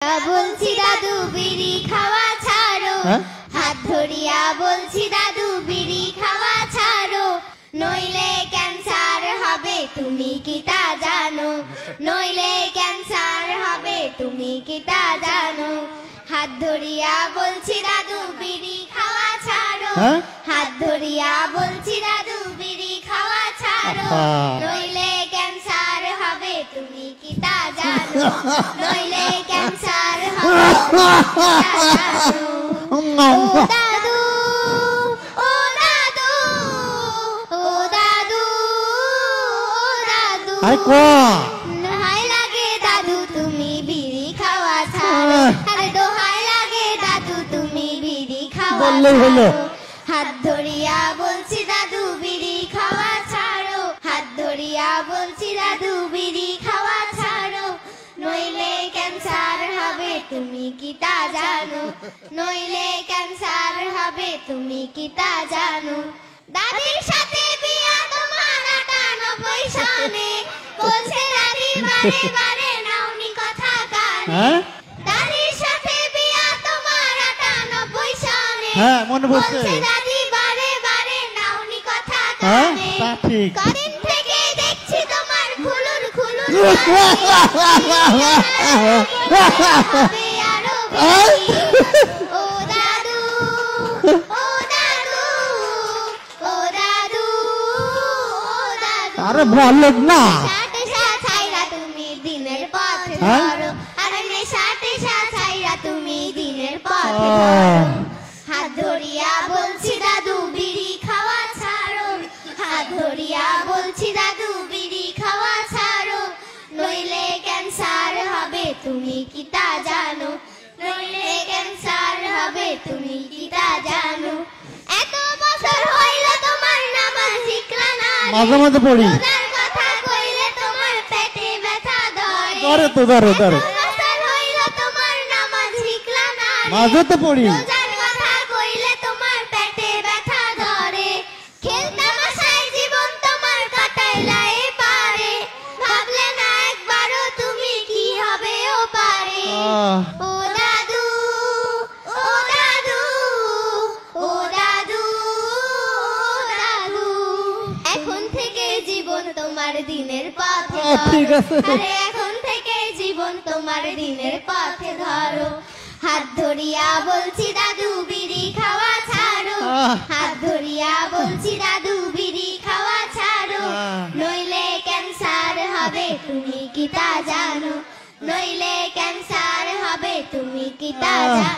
বলছি দাদু বিড়ি খাওয়া ছাড়ো, হাত ধরিয়া বলছি দাদু বিড়ি খাওয়া ছাড়ো, নইলে ক্যান্সার হবে তুমি কি তা জানো, নইলে ক্যান্সার হবে তুমি কি তা জানো। হাত ধরিয়া বলছি দাদু বিড়ি খাওয়া ছাড়ো, হাত ধরিয়া বলছি দাদু বিড়ি খাওয়া ছাড়ো, নইলে ক্যান্সার হবে তুমি কি তা জানো, নইলে ক্যান্সার হবে তুমি কি তা জানো। ও দাদু ও দাদু ও দাদু ও দাদু, দোহাই লাগে দাদু তুমি বিড়ি খাওয়া ছাড়ো, আরে দোহাই লাগে দাদু তুমি বিড়ি খাওয়া ছাড়ো। হাত ধরিয়া বলছি দাদু বিড়ি খাওয়া ছাড়ো, হাত ধরিয়া বলছি দাদু বিড়ি খাওয়া ছাড়ো, নইলে ক্যান্সার হবে তুমি কি তা জানো, নইলে ক্যান্সার হবে তুমি কি তা জানো। দাদির সাথে বিয়া তোমার ৯৮ সনে, বলছে দাদি বারে বারে নাওনি কথা কানে, দাদির সাথে বিয়া তোমার ৯৮ সনে, বলছে দাদি বারে বারে নাওনি কথা কানে, কদিন থেকে দেখছি তোমার খুলুর খুলুর হবে আরো বেশি। ও দাদু ও দাদু ও দাদু ও দাদু, আরে বলো না নেশা ছাইরা তুমি দিনের পথ ধরো, আরে নেশা ছাইরা তুমি দিনের পথ ধরো। হাত ধরিয়া বলছি দাদু বিড়ি খাওয়া ছাড়ো, হাত ধরিয়া বলছি দাদু বিড়ি খাওয়া ছাড়ো, নইলে ক্যান্সার হবে তুমি কি তা জানো, নইলে ক্যান্সার হবে তুমি কি তা জানো। এত বছর হইল তোমার নামাজ শিখলা না, মাঝে মাঝে পড়ি, রোজার কথা কইলে তোমার পেটে ব্যথা ধরে, ধরে তো ধরে ধরে, এত বছর হইল তোমার নামাজ শিখলা না, মাঝে তো পড়ি, রোজার কথা কইলে তোমার পেটে ব্যথা ধরে, খেলতামাশায় জীবন তোমার কাটাইলা এপারে, ভাবলে না একবারও তুমি কি হবে ও পারে। ও দাদু ও দাদু ও দাদু ও দাদু, এখন থেকে জীবন তোমার দিনের পথে ঠিক ধরো, আছে। আরে এখন থেকে জীবন তোমার দিনের পথে ধরো। হাত ধরিয়া বলছি দাদু বিড়ি খাওয়া ছাড়ো, হাত ধরিয়া বলছি দাদু বিড়ি খাওয়া ছাড়ো, নইলে ক্যান্সার হবে তুমি কি তা জানো, নইলে ক্যান্সার হবে তুমি কি তা জানো।